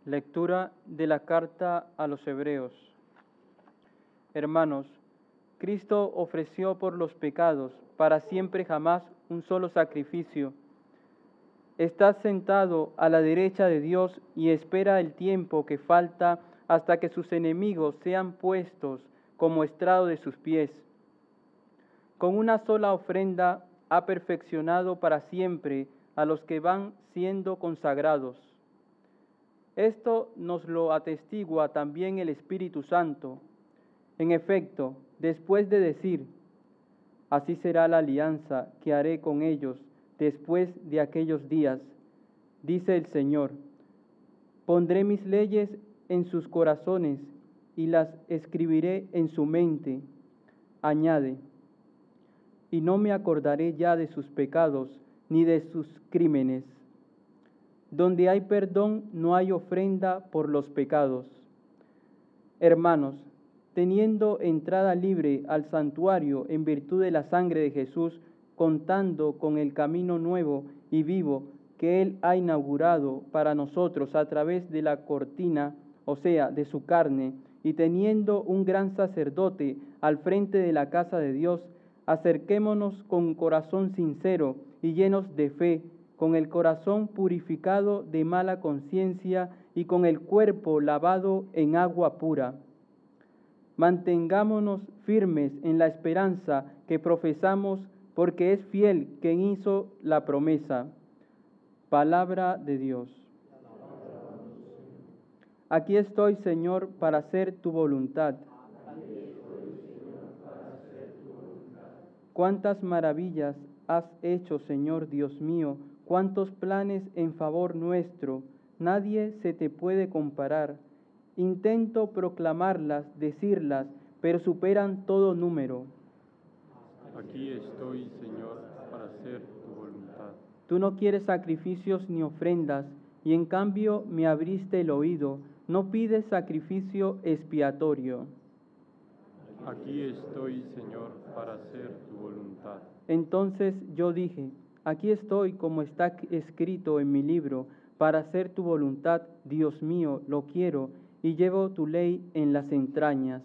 Lectura de la carta a los Hebreos. Hermanos, Cristo ofreció por los pecados para siempre jamás un solo sacrificio. Está sentado a la derecha de Dios y espera el tiempo que falta hasta que sus enemigos sean puestos como estrado de sus pies. Con una sola ofrenda ha perfeccionado para siempre a los que van siendo consagrados. Esto nos lo atestigua también el Espíritu Santo. En efecto, después de decir, así será la alianza que haré con ellos después de aquellos días, dice el Señor, pondré mis leyes en sus corazones y las escribiré en su mente. Añade, y no me acordaré ya de sus pecados ni de sus crímenes. Donde hay perdón no hay ofrenda por los pecados. Hermanos, teniendo entrada libre al santuario en virtud de la sangre de Jesús, contando con el camino nuevo y vivo que Él ha inaugurado para nosotros a través de la cortina, o sea, de su carne, y teniendo un gran sacerdote al frente de la casa de Dios, acerquémonos con corazón sincero y llenos de fe, con el corazón purificado de mala conciencia y con el cuerpo lavado en agua pura. Mantengámonos firmes en la esperanza que profesamos, porque es fiel quien hizo la promesa. Palabra de Dios. Aquí estoy, Señor, para hacer tu voluntad. Cuántas maravillas has hecho, Señor Dios mío, cuántos planes en favor nuestro, nadie se te puede comparar. Intento proclamarlas, decirlas, pero superan todo número. Aquí estoy, Señor, para hacer tu voluntad. Tú no quieres sacrificios ni ofrendas, y en cambio me abriste el oído, no pides sacrificio expiatorio. Aquí estoy, Señor, para hacer tu voluntad. Entonces yo dije, aquí estoy como está escrito en mi libro, para hacer tu voluntad, Dios mío, lo quiero, y llevo tu ley en las entrañas.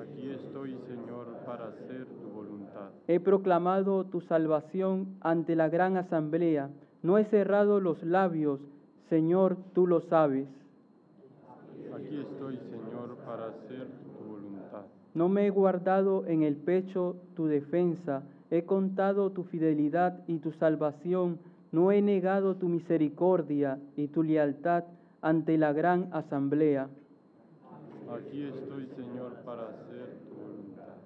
Aquí estoy, Señor, para hacer tu voluntad. He proclamado tu salvación ante la gran asamblea, no he cerrado los labios, Señor, tú lo sabes. Aquí estoy, Señor, para hacer tu voluntad. No me he guardado en el pecho tu defensa, he contado tu fidelidad y tu salvación, no he negado tu misericordia y tu lealtad ante la gran asamblea. Aquí estoy, Señor, para hacer tu voluntad.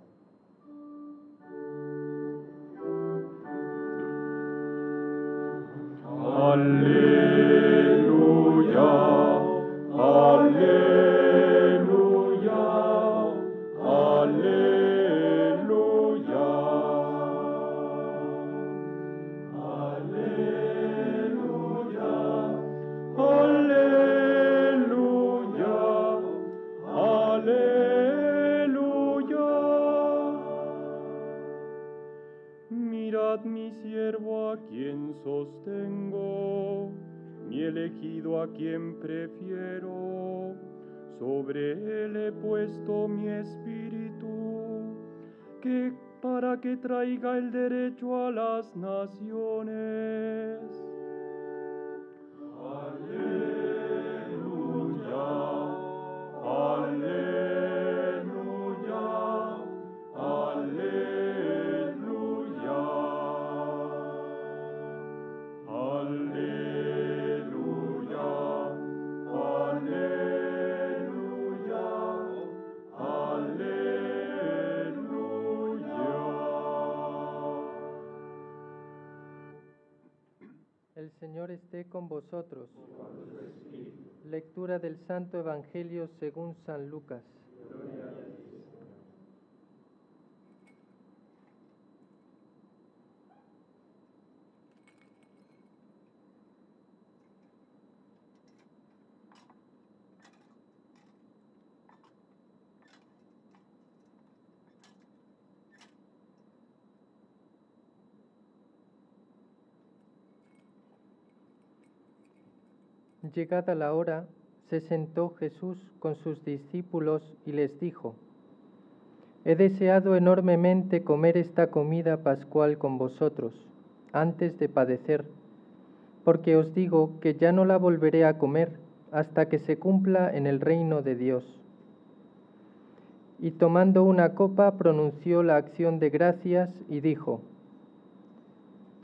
Aleluya, aleluya, aleluya. Aleluya, aleluya, aleluya. Mirad mi siervo a quien sostengo, mi elegido a quien prefiero. Sobre él he puesto mi espíritu, que para que traiga el derecho a las naciones. Aleluya, aleluya, aleluya. Aleluya, aleluya, aleluya. El Señor esté con vosotros. Lectura del Santo Evangelio según San Lucas. Llegada la hora, se sentó Jesús con sus discípulos y les dijo: He deseado enormemente comer esta comida pascual con vosotros, antes de padecer, porque os digo que ya no la volveré a comer hasta que se cumpla en el reino de Dios. Y tomando una copa pronunció la acción de gracias y dijo: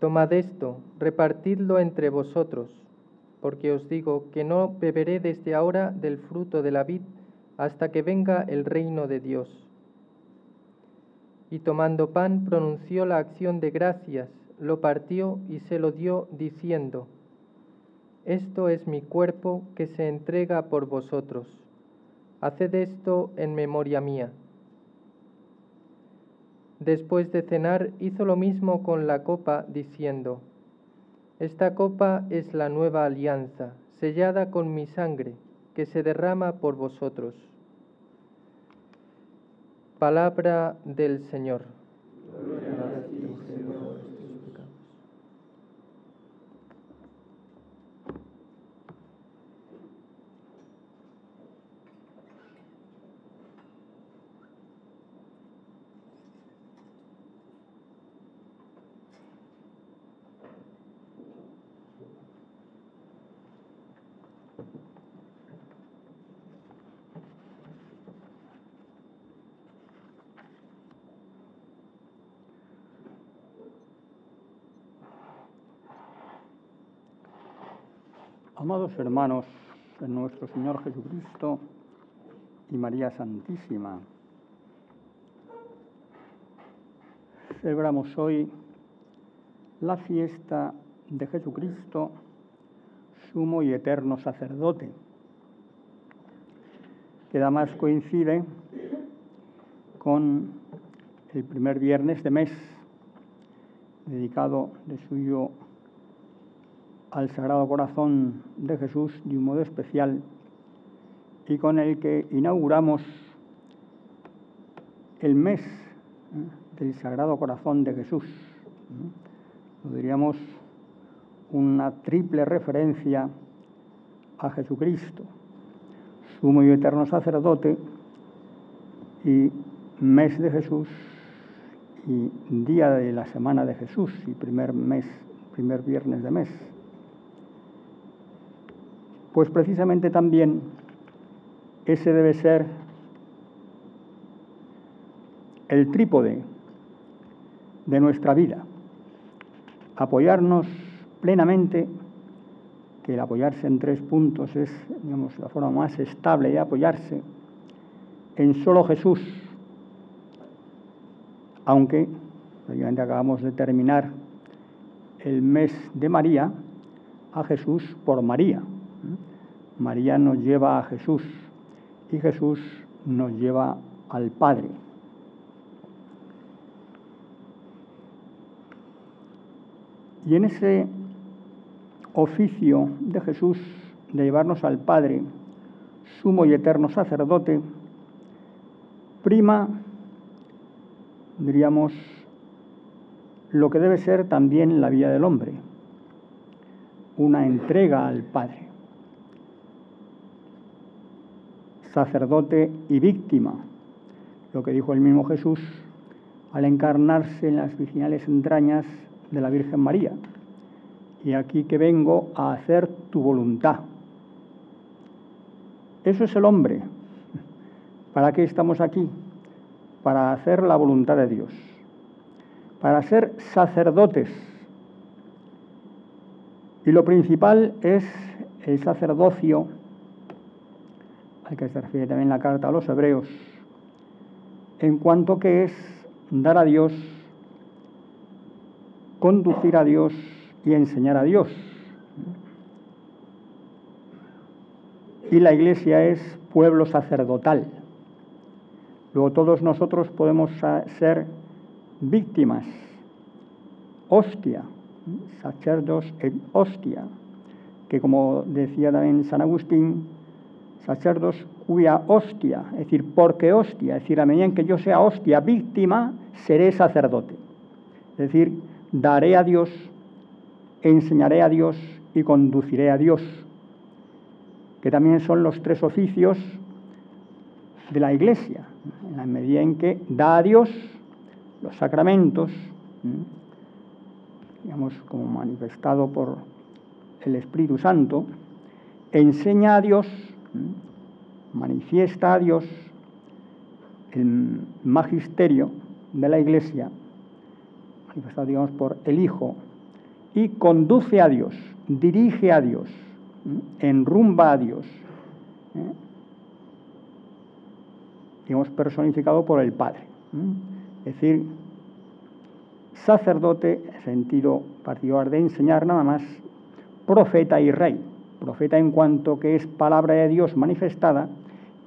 Tomad esto, repartidlo entre vosotros, porque os digo que no beberé desde ahora del fruto de la vid hasta que venga el reino de Dios. Y tomando pan pronunció la acción de gracias, lo partió y se lo dio, diciendo: Esto es mi cuerpo que se entrega por vosotros. Haced esto en memoria mía. Después de cenar hizo lo mismo con la copa, diciendo: Esta copa es la nueva alianza, sellada con mi sangre, que se derrama por vosotros. Palabra del Señor. Amados hermanos de nuestro Señor Jesucristo y María Santísima, celebramos hoy la fiesta de Jesucristo, sumo y eterno sacerdote, que además coincide con el primer viernes de mes, dedicado de suyo al Sagrado Corazón de Jesús de un modo especial, y con el que inauguramos el mes del Sagrado Corazón de Jesús. Lo diríamos una triple referencia a Jesucristo, sumo y eterno sacerdote, y mes de Jesús, y día de la semana de Jesús, y primer viernes de mes. Pues precisamente también ese debe ser el trípode de nuestra vida, apoyarnos plenamente, que el apoyarse en 3 puntos es, digamos, la forma más estable de apoyarse, en solo Jesús, aunque prácticamente acabamos de terminar el mes de María, a Jesús por María. María nos lleva a Jesús y Jesús nos lleva al Padre. Y en ese oficio de Jesús de llevarnos al Padre, sumo y eterno sacerdote, prima, diríamos, lo que debe ser también la vida del hombre, una entrega al Padre. Sacerdote y víctima, lo que dijo el mismo Jesús al encarnarse en las virginales entrañas de la Virgen María: y aquí que vengo a hacer tu voluntad. Eso es el hombre. ¿Para qué estamos aquí? Para hacer la voluntad de Dios, para ser sacerdotes. Y lo principal es el sacerdocio, al que se refiere también la carta a los hebreos, en cuanto que es dar a Dios, conducir a Dios y enseñar a Dios. Y la Iglesia es pueblo sacerdotal. Luego todos nosotros podemos ser víctimas, hostia, sacerdos et hostia, que como decía también San Agustín, sacerdos cuya hostia, es decir, porque hostia, es decir, a medida en que yo sea hostia, víctima, seré sacerdote. Es decir, daré a Dios, enseñaré a Dios y conduciré a Dios. que también son los tres oficios de la Iglesia, en la medida en que da a Dios los sacramentos, digamos, como manifestado por el Espíritu Santo, enseña a Dios, manifiesta a Dios el magisterio de la Iglesia, manifestado, digamos, por el Hijo, y conduce a Dios, dirige a Dios, enrumba a Dios, digamos, personificado por el Padre. Es decir, sacerdote, en sentido particular de enseñar nada más, profeta y rey. Profeta en cuanto que es palabra de Dios manifestada,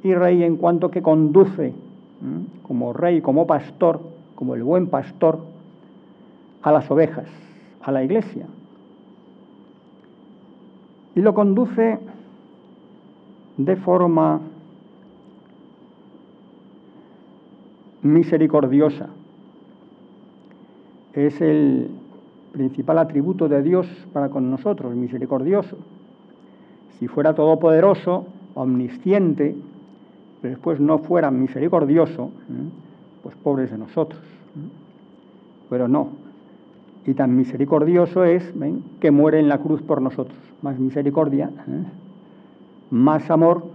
y rey en cuanto que conduce, como rey, como pastor, como el buen pastor, a las ovejas, a la Iglesia. Y lo conduce de forma misericordiosa. Es el principal atributo de Dios para con nosotros, misericordioso. Si fuera todopoderoso, omnisciente, pero después no fuera misericordioso, pues pobres de nosotros. Pero no. Y tan misericordioso es, ¿ven?, que muere en la cruz por nosotros. Más misericordia, más amor.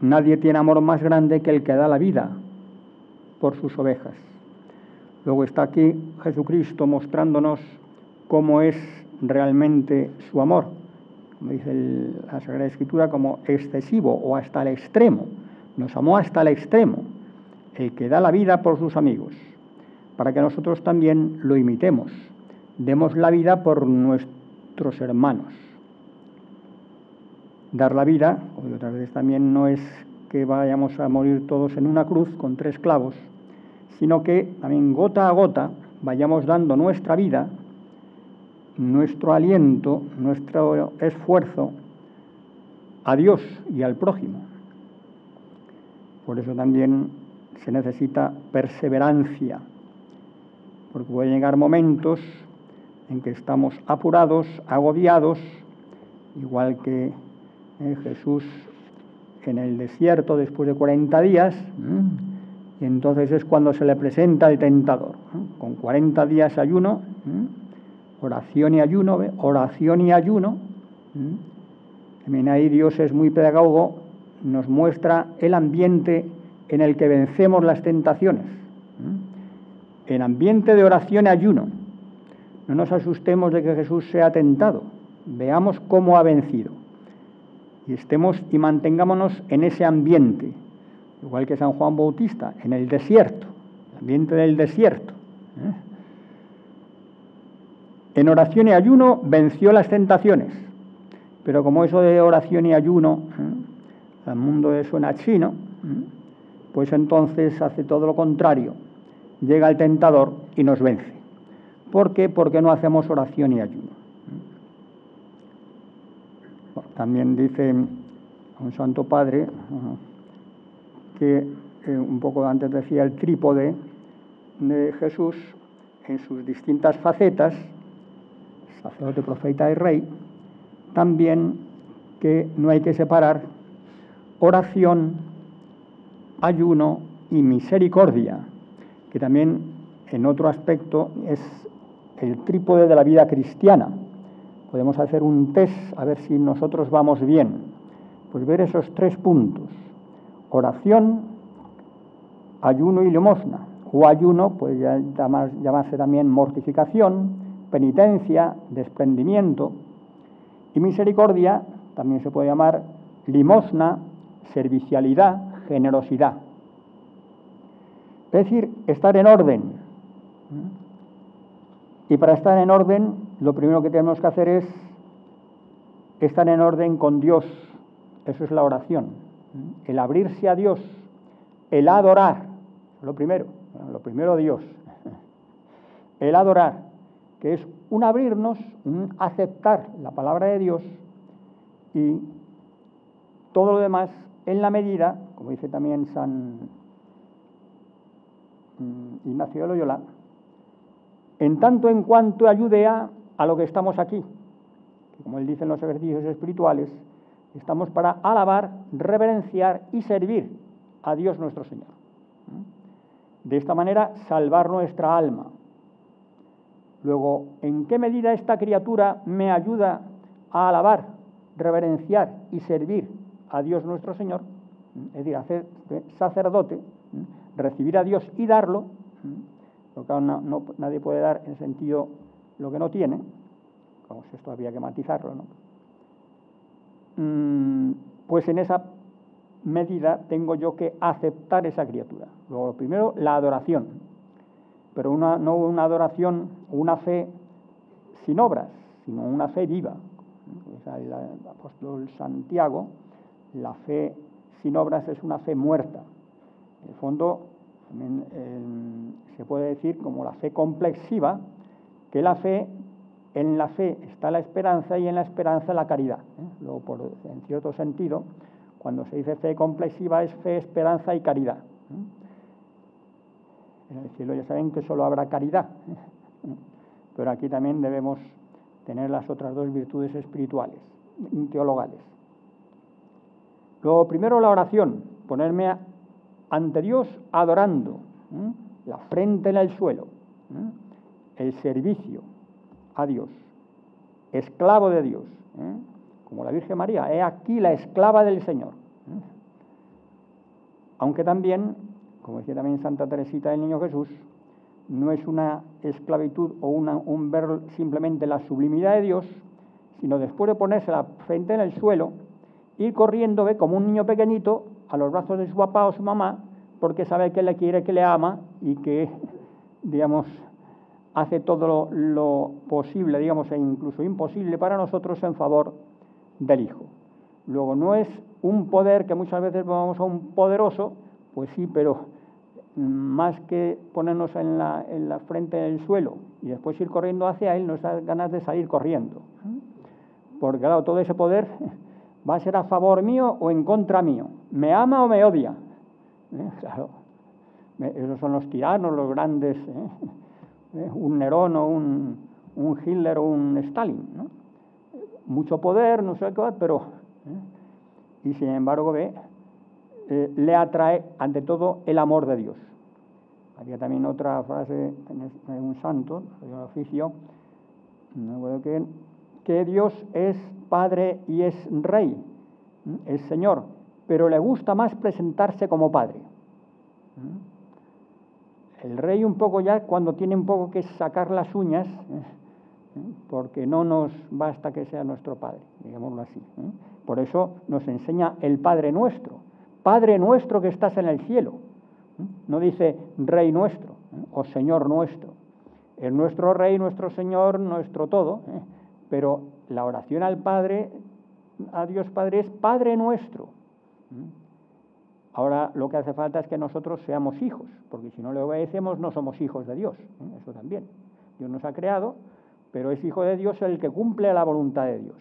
Nadie tiene amor más grande que el que da la vida por sus ovejas. Luego está aquí Jesucristo mostrándonos cómo es realmente su amor, como dice la Sagrada Escritura, como excesivo o hasta el extremo. Nos amó hasta el extremo, el que da la vida por sus amigos, para que nosotros también lo imitemos, demos la vida por nuestros hermanos. Dar la vida, como otras veces también, no es que vayamos a morir todos en una cruz con 3 clavos, sino que también gota a gota vayamos dando nuestra vida, nuestro aliento, nuestro esfuerzo a Dios y al prójimo. Por eso también se necesita perseverancia, porque pueden llegar momentos en que estamos apurados, agobiados, igual que Jesús en el desierto después de 40 días, y entonces es cuando se le presenta el tentador, con 40 días ayuno, oración y ayuno, oración y ayuno. También ahí Dios es muy pedagogo, nos muestra el ambiente en el que vencemos las tentaciones, el ambiente de oración y ayuno. No nos asustemos de que Jesús sea tentado, veamos cómo ha vencido y mantengámonos en ese ambiente, igual que San Juan Bautista, en el desierto, el ambiente del desierto. En oración y ayuno venció las tentaciones, pero como eso de oración y ayuno, al mundo le suena chino, pues entonces hace todo lo contrario, llega el tentador y nos vence. ¿Por qué? Porque no hacemos oración y ayuno. Bueno, también dice un Santo Padre que un poco antes decía el trípode de Jesús en sus distintas facetas, sacerdote, profeta y rey, también que no hay que separar oración, ayuno y misericordia, que también en otro aspecto es el trípode de la vida cristiana. Podemos hacer un test a ver si nosotros vamos bien, pues ver esos 3 puntos: oración, ayuno y limosna, o ayuno puede llamarse también mortificación, penitencia, desprendimiento, y misericordia también se puede llamar limosna, servicialidad, generosidad. Es decir, estar en orden. Y para estar en orden, lo primero que tenemos que hacer es estar en orden con Dios. Eso es la oración. El abrirse a Dios, el adorar, lo primero Dios. El adorar, que es un abrirnos, un aceptar la palabra de Dios, y todo lo demás en la medida, como dice también San Ignacio de Loyola, en tanto en cuanto ayude a lo que estamos aquí. que, como él dice en los ejercicios espirituales, estamos para alabar, reverenciar y servir a Dios nuestro Señor. De esta manera, salvar nuestra alma. Luego, ¿en qué medida esta criatura me ayuda a alabar, reverenciar y servir a Dios nuestro Señor? Es decir, hacer sacerdote, recibir a Dios y darlo, porque nadie puede dar en sentido lo que no tiene. Vamos, esto había que matizarlo, ¿no? Pues en esa medida tengo yo que aceptar esa criatura. Luego, lo primero, la adoración, pero no una adoración, una fe sin obras, sino una fe viva. El apóstol Santiago, la fe sin obras es una fe muerta. En el fondo, también, se puede decir como la fe complexiva, que en la fe está la esperanza y en la esperanza la caridad. Luego, en cierto sentido, cuando se dice fe complexiva es fe, esperanza y caridad. En el cielo ya saben que solo habrá caridad, pero aquí también debemos tener las otras dos virtudes espirituales, teologales. Luego, primero la oración, ponerme ante Dios adorando, la frente en el suelo, el servicio a Dios, esclavo de Dios, como la Virgen María, he aquí la esclava del Señor. Aunque también, como decía también Santa Teresita del Niño Jesús, no es una esclavitud o un ver simplemente la sublimidad de Dios, sino después de ponerse la frente en el suelo, ir corriendo, como un niño pequeñito, a los brazos de su papá o su mamá, porque sabe que le quiere, que le ama y que, digamos, hace todo lo posible, digamos, e incluso imposible para nosotros en favor del Hijo. Luego, no es un poder que muchas veces vamos a un poderoso, pues sí, pero más que ponernos en la frente en el suelo y después ir corriendo hacia Él, nos da ganas de salir corriendo. Porque, claro, todo ese poder va a ser a favor mío o en contra mío. ¿Me ama o me odia? Claro, esos son los tiranos, los grandes, un Nerón o un Hitler o un Stalin, ¿no? Mucho poder, no sé qué, pero y sin embargo le atrae ante todo el amor de Dios. Había también otra frase en un santo, de un oficio, no recuerdo quién, que Dios es Padre y es Rey, es Señor, pero le gusta más presentarse como Padre. El Rey un poco ya cuando tiene un poco que sacar las uñas, porque no nos basta que sea nuestro Padre, digámoslo así. Por eso nos enseña el Padre nuestro que estás en el cielo. No dice Rey nuestro o Señor nuestro. Es nuestro Rey, nuestro Señor, nuestro todo, pero la oración al Padre, a Dios Padre, es Padre nuestro. Ahora lo que hace falta es que nosotros seamos hijos, porque si no le obedecemos no somos hijos de Dios, eso también. Dios nos ha creado, pero es hijo de Dios el que cumple la voluntad de Dios.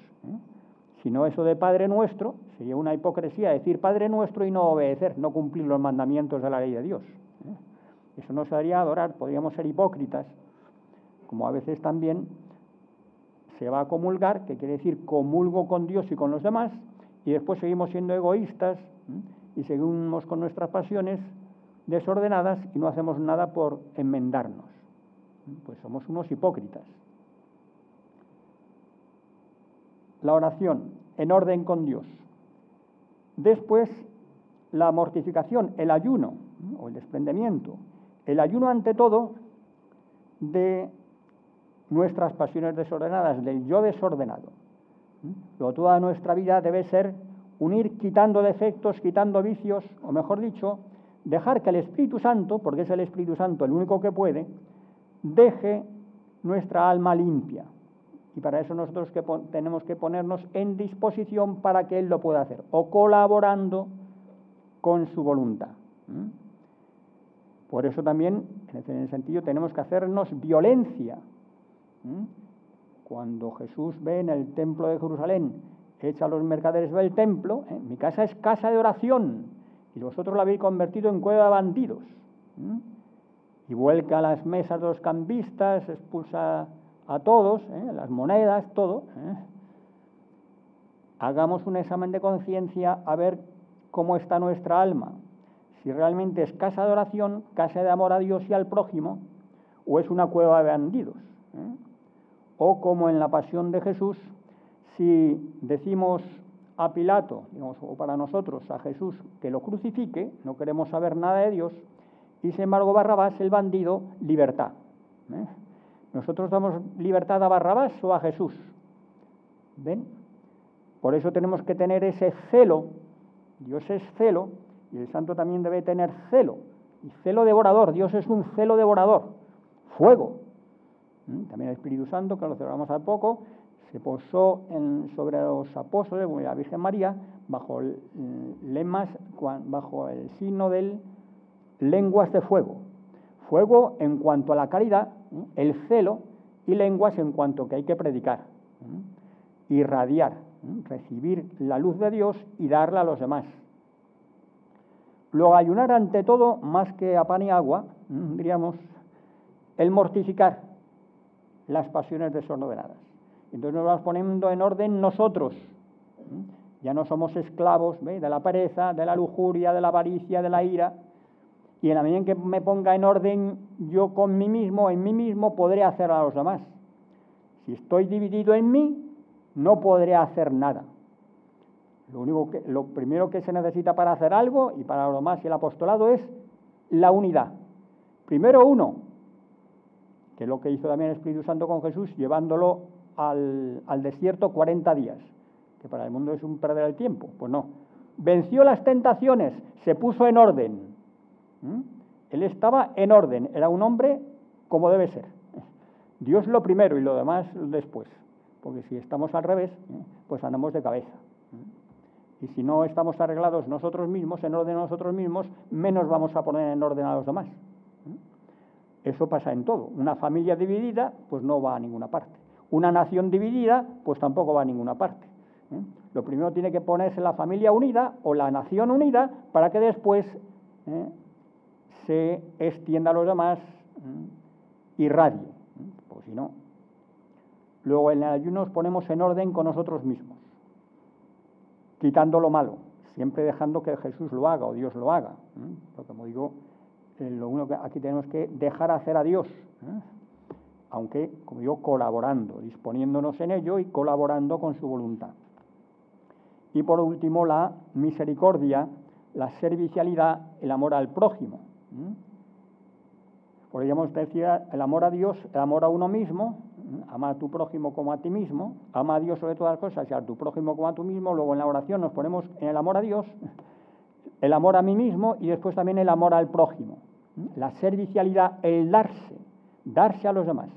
Si no, eso de Padre nuestro sería una hipocresía, decir Padre nuestro y no obedecer, no cumplir los mandamientos de la ley de Dios. Eso nos haría adorar, podríamos ser hipócritas, como a veces también se va a comulgar, que quiere decir comulgo con Dios y con los demás, y después seguimos siendo egoístas y seguimos con nuestras pasiones desordenadas y no hacemos nada por enmendarnos. Pues somos unos hipócritas. La oración en orden con Dios. Después, la mortificación, el ayuno o el desprendimiento. El ayuno ante todo de nuestras pasiones desordenadas, del yo desordenado. Luego, toda nuestra vida debe ser ir quitando defectos, quitando vicios, o mejor dicho, dejar que el Espíritu Santo, porque es el Espíritu Santo el único que puede, deje nuestra alma limpia. Y para eso nosotros tenemos que ponernos en disposición para que Él lo pueda hacer, o colaborando con su voluntad. Por eso también, en ese sentido, tenemos que hacernos violencia. Cuando Jesús ve en el templo de Jerusalén, echa a los mercaderes del templo, mi casa es casa de oración, y vosotros la habéis convertido en cueva de bandidos. Y vuelca las mesas de los cambistas, expulsa a todos, las monedas, todo. hagamos un examen de conciencia a ver cómo está nuestra alma, si realmente es casa de oración, casa de amor a Dios y al prójimo, o es una cueva de bandidos, ¿eh? O como en la pasión de Jesús, si decimos a Pilato, digamos, o para nosotros a Jesús, que lo crucifique, no queremos saber nada de Dios, y sin embargo Barrabás, el bandido, libertad, ¿eh? ¿Nosotros damos libertad a Barrabás o a Jesús? ¿Ven? Por eso tenemos que tener ese celo. Dios es celo, y el santo también debe tener celo, y celo devorador. Dios es un celo devorador, fuego. También el Espíritu Santo, que lo celebramos hace poco, se posó sobre los apóstoles, la Virgen María, bajo bajo el signo del lenguas de fuego. Fuego en cuanto a la caridad, el celo, y lenguas en cuanto que hay que predicar, irradiar, recibir la luz de Dios y darla a los demás. Luego, ayunar ante todo, más que a pan y agua, diríamos, el mortificar las pasiones desordenadas. Entonces nos vamos poniendo en orden nosotros. Ya no somos esclavos, ¿ve?, de la pereza, de la lujuria, de la avaricia, de la ira. Y en la medida en que me ponga en orden yo con mí mismo, en mí mismo, podré hacer a los demás. Si estoy dividido en mí, no podré hacer nada. Lo primero que se necesita para hacer algo, y para lo demás y el apostolado, es la unidad. Primero uno, que es lo que hizo también el Espíritu Santo con Jesús, llevándolo al desierto 40 días, que para el mundo es un perder el tiempo. Pues no. Venció las tentaciones, se puso en orden. Él estaba en orden, era un hombre como debe ser. Dios lo primero y lo demás después, porque si estamos al revés, pues andamos de cabeza. Y si no estamos arreglados nosotros mismos, en orden nosotros mismos, menos vamos a poner en orden a los demás. Eso pasa en todo. Una familia dividida, pues no va a ninguna parte. Una nación dividida, pues tampoco va a ninguna parte. Lo primero tiene que ponerse la familia unida o la nación unida para que después se extienda a los demás, irradie. Pues si no. Luego en el ayuno nos ponemos en orden con nosotros mismos, quitando lo malo, siempre dejando que Jesús lo haga o Dios lo haga. Porque como digo, lo único que aquí tenemos que dejar hacer a Dios, aunque, como digo, colaborando, disponiéndonos en ello y colaborando con su voluntad. Y por último, la misericordia, la servicialidad, el amor al prójimo. Podríamos decir el amor a Dios, el amor a uno mismo, ama a tu prójimo como a ti mismo, ama a Dios sobre todas las cosas y a tu prójimo como a tú mismo. Luego en la oración nos ponemos en el amor a Dios, el amor a mí mismo y después también el amor al prójimo. La servicialidad, el darse a los demás.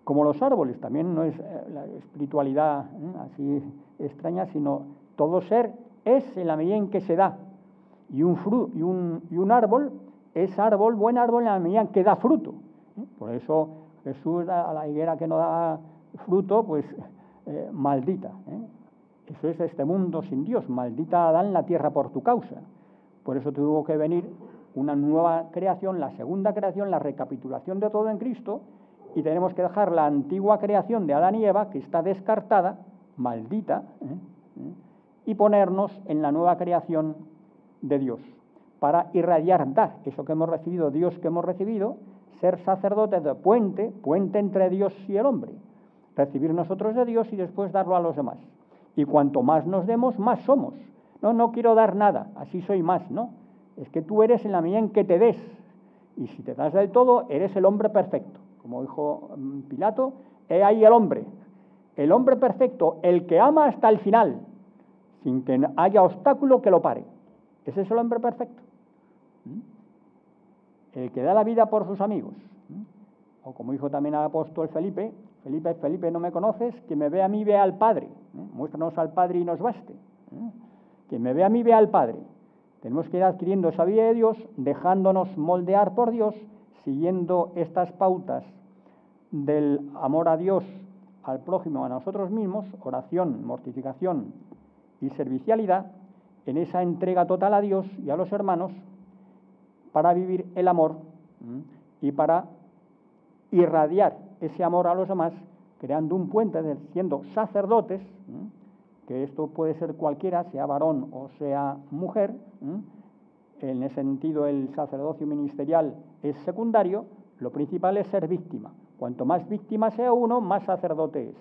Como los árboles, también no es la espiritualidad así extraña, sino todo ser es en la medida en que se da. Y un árbol es árbol, buen árbol, en la medida en que da fruto. Por eso Jesús a la higuera que no da fruto, pues maldita. Eso es este mundo sin Dios, maldita Adán la tierra por tu causa. Por eso tuvo que venir una nueva creación, la segunda creación, la recapitulación de todo en Cristo, y tenemos que dejar la antigua creación de Adán y Eva, que está descartada, maldita, y ponernos en la nueva creación de Dios, para irradiar, dar eso que hemos recibido, Dios que hemos recibido, ser sacerdotes de puente entre Dios y el hombre, recibir nosotros de Dios y después darlo a los demás. Y cuanto más nos demos, más somos. No quiero dar nada, así soy más, no. Es que tú eres en la medida en que te des, y si te das del todo, eres el hombre perfecto. Como dijo Pilato, he ahí el hombre perfecto, el que ama hasta el final, sin que haya obstáculo que lo pare. Ese es el hombre perfecto. El que da la vida por sus amigos. O como dijo también el apóstol Felipe, Felipe, no me conoces, que me ve a mí, ve al Padre. Muéstranos al Padre y nos baste. Que me ve a mí, ve al Padre. Tenemos que ir adquiriendo esa vida de Dios, dejándonos moldear por Dios, siguiendo estas pautas del amor a Dios, al prójimo, a nosotros mismos, oración, mortificación y servicialidad, en esa entrega total a Dios y a los hermanos, para vivir el amor y para irradiar ese amor a los demás, creando un puente, siendo sacerdotes, que esto puede ser cualquiera, sea varón o sea mujer. En ese sentido el sacerdocio ministerial es secundario, lo principal es ser víctima. Cuanto más víctima sea uno, más sacerdote es.